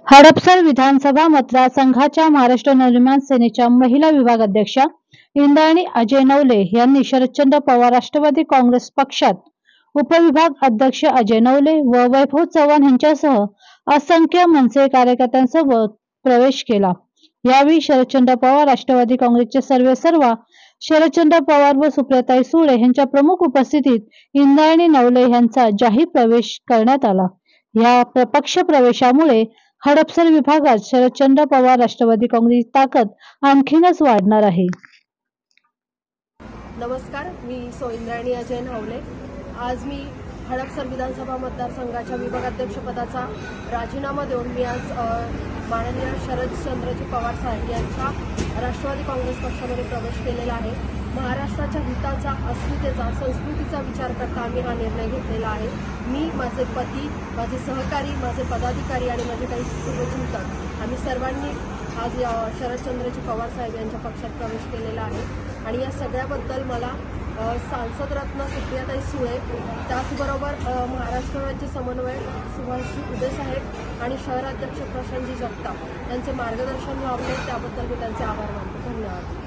हडपसर विधानसभा मतदारसंघाच्या महाराष्ट्र नवनिर्माण सेनेच्या महिला विभाग अध्यक्षा इंद्रायणी अजय नवले यांनी शरदचंद्र पवार राष्ट्रवादी काँग्रेस पक्षात उपविभाग अध्यक्ष अजय नवले व वैभव चव्हाण यांच्यासह असंख्य मनसे कार्यकर्त्यांसोबत प्रवेश केला। यावेळी शरदचंद्र पवार राष्ट्रवादी काँग्रेसचे सर्वेसर्वा शरदचंद्र पवार व सुप्रियाताई सुळे यांच्या प्रमुख उपस्थितीत इंद्रायणी नवले यांचा जाहीर प्रवेश करण्यात आला। या पक्ष प्रवेशामुळे हडपसर विभागात शरदचंद्र पवार राष्ट्रवादी काँग्रेसची ताकद आणखीनच वाढणार आहे। नमस्कार, मी इंद्रायणी अजय नवले। आज मी हडपसर विधानसभा मतदारसंघाच्या विभागाध्यक्षपदाचा राजीनामा देऊन मी आज माननीय शरदचंद्रजी पवार साहेब यांच्या राष्ट्रवादी काँग्रेस पक्षामध्ये प्रवेश केलेला आहे। महाराष्ट्राच्या हिताचा, अस्मितेचा, संस्कृतीचा विचार करता आम्ही हा निर्णय घेतलेला आहे। मी, माझे पती, माझे सहकारी, माझे पदाधिकारी आणि माझे काही शुभचिंतक आम्ही सर्वांनी आज शरदचंद्रजी पवार साहेब यांच्या पक्षात प्रवेश केलेला आहे आणि या सगळ्याबद्दल मला सांसद रत्न सुप्रियाताई सुळे, त्याचबरोबर महाराष्ट्र राज्य समन्वयक सुभाषजी उदे साहेब आणि शहराध्यक्ष प्रशांतजी जगताप यांचे मार्गदर्शन लाभले, त्याबद्दल मी त्यांचे आभार मानतो। धन्यवाद।